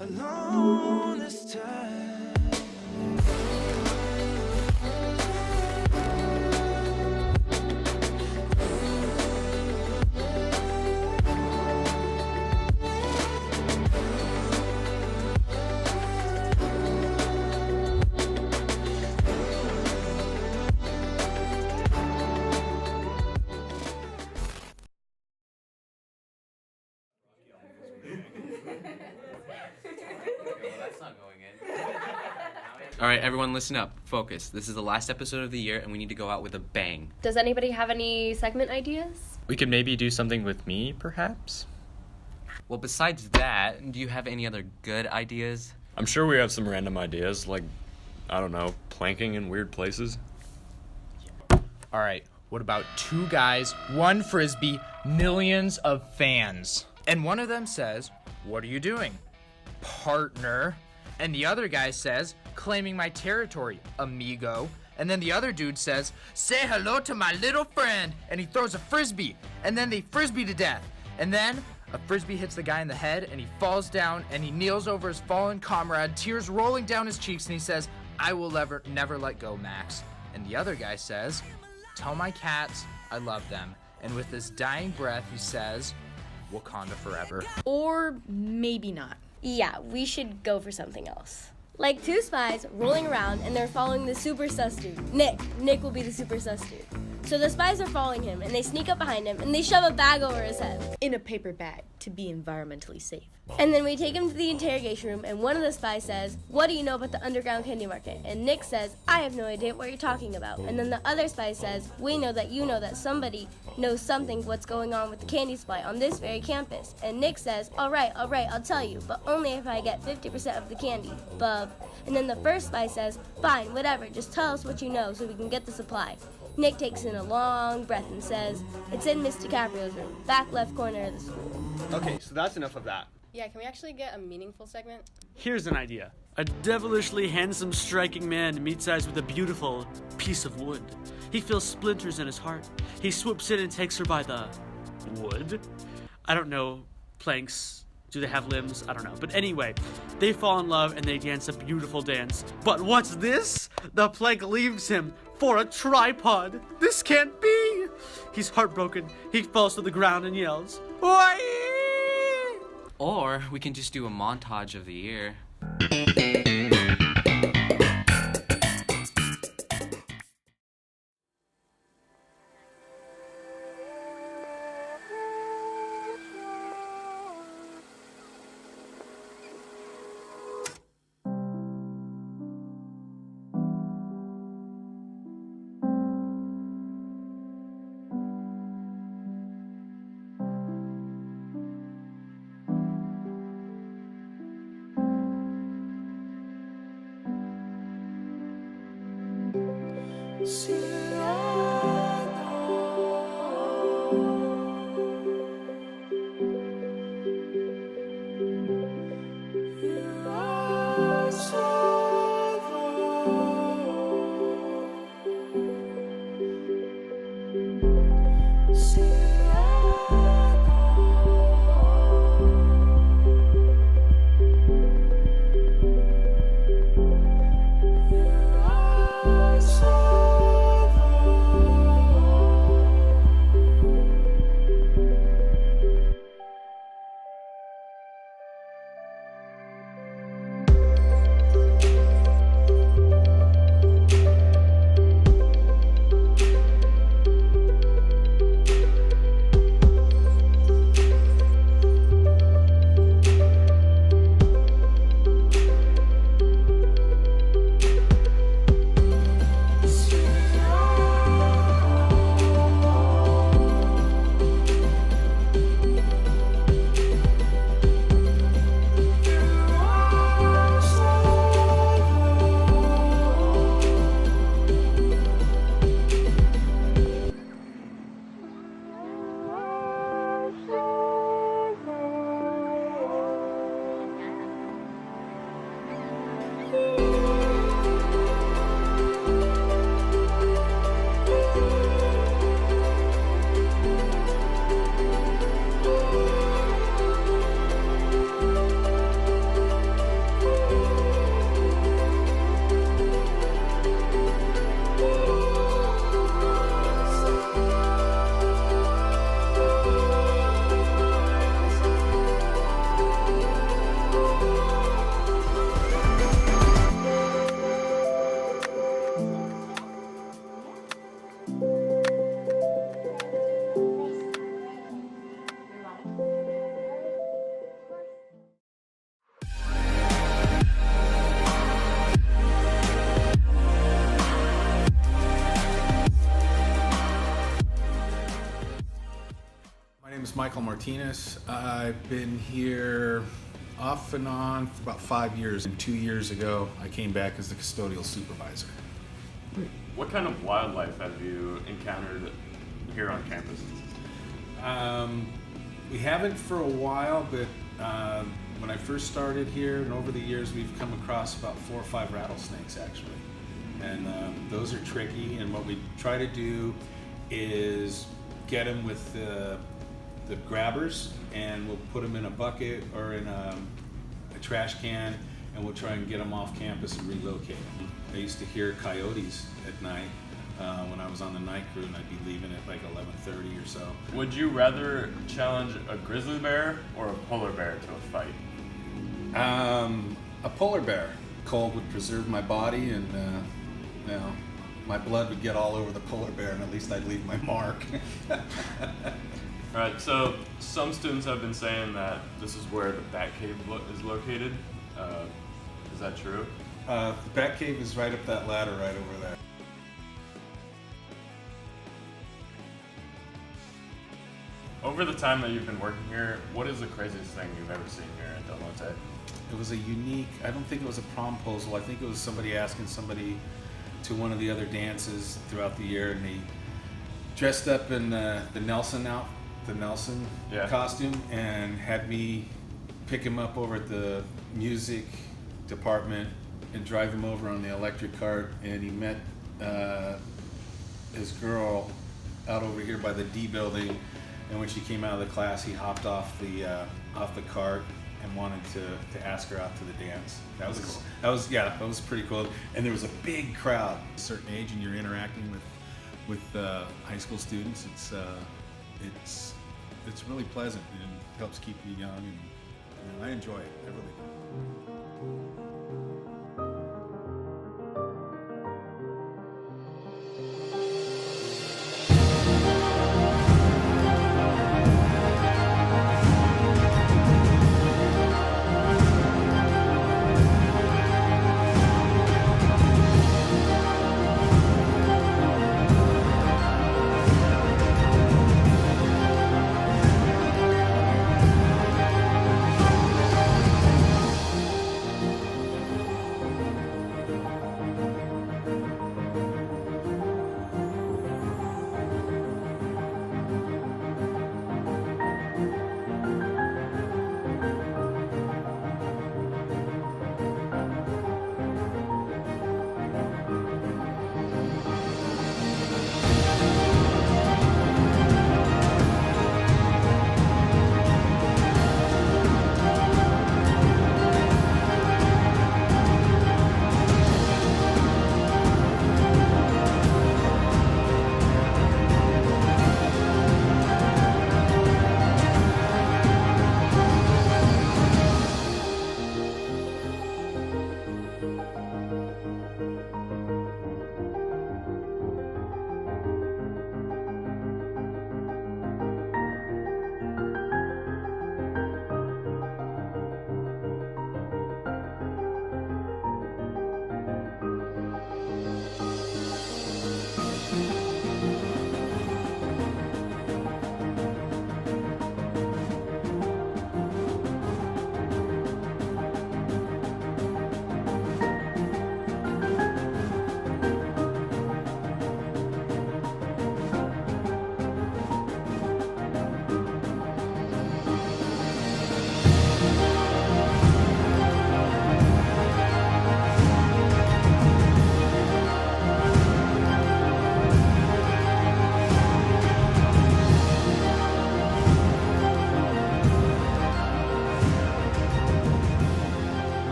alone this time. All right, everyone listen up. Focus. This is the last episode of the year, and we need to go out with a bang. Does anybody have any segment ideas? We could maybe do something with me, perhaps? Well, besides that, do you have any other good ideas? I'm sure we have some random ideas, like, I don't know, planking in weird places. All right, what about 2 guys, 1 frisbee, millions of fans? And one of them says, "What are you doing?" "Partner." And the other guy says, "Claiming my territory, amigo." And then the other dude says, "Say hello to my little friend." And he throws a frisbee. And then they frisbee to death. And then a frisbee hits the guy in the head and he falls down and he kneels over his fallen comrade, tears rolling down his cheeks, and he says, "I will never let go, Max." And the other guy says, "Tell my cats I love them." And with his dying breath, he says, "Wakanda forever." Or maybe not. Yeah, we should go for something else. Like 2 spies rolling around and they're following the super sus dude. Nick will be the super sus dude. So the spies are following him and they sneak up behind him and they shove a bag over his head. In a paper bag to be environmentally safe. And then we take him to the interrogation room and one of the spies says, "What do you know about the underground candy market?" And Nick says, "I have no idea what you're talking about." And then the other spy says, "We know that you know that somebody knows something what's going on with the candy supply on this very campus." And Nick says, all right, I'll tell you, but only if I get 50% of the candy, bub." And then the first spy says, "Fine, whatever, just tell us what you know so we can get the supply." Nick takes in a long breath and says, "It's in Miss DiCaprio's room, back left corner of the school." Okay, so that's enough of that. Yeah, can we actually get a meaningful segment? Here's an idea. A devilishly handsome, striking man meets eyes with a beautiful piece of wood. He feels splinters in his heart. He swoops in and takes her by the wood? I don't know. Planks. Do they have limbs? I don't know. But anyway, they fall in love and they dance a beautiful dance. But what's this? The plank leaves him for a tripod. This can't be. He's heartbroken. He falls to the ground and yells, "Why?" Or we can just do a montage of the year. So Michael Martinez. I've been here off and on for about 5 years, and 2 years ago I came back as the custodial supervisor. What kind of wildlife have you encountered here on campus? We haven't for a while, but when I first started here and over the years we've come across about 4 or 5 rattlesnakes actually. And those are tricky, and what we try to do is get them with the grabbers, and we'll put them in a bucket or in a trash can, and we'll try and get them off campus and relocate them. I used to hear coyotes at night when I was on the night crew, and I'd be leaving at like 11:30 or so. Would you rather challenge a grizzly bear or a polar bear to a fight? A polar bear. Cold would preserve my body, and you know, my blood would get all over the polar bear, and at least I'd leave my mark. All right, so some students have been saying that this is where the Bat Cave is located. Is that true? The Bat Cave is right up that ladder right over there. Over the time that you've been working here, what is the craziest thing you've ever seen here at Del Monte? It was a unique, I don't think it was a promposal, I think it was somebody asking somebody to one of the other dances throughout the year, and they dressed up in the Nelson Yeah. costume, and had me pick him up over at the music department and drive him over on the electric cart, and he met his girl out over here by the D building, and when she came out of the class, he hopped off the cart and wanted to ask her out to the dance. That was pretty cool. And there was a big crowd. A certain age, and you're interacting with high school students. It's really pleasant, and helps keep you young, and I enjoy it. I really do.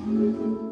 Thank you.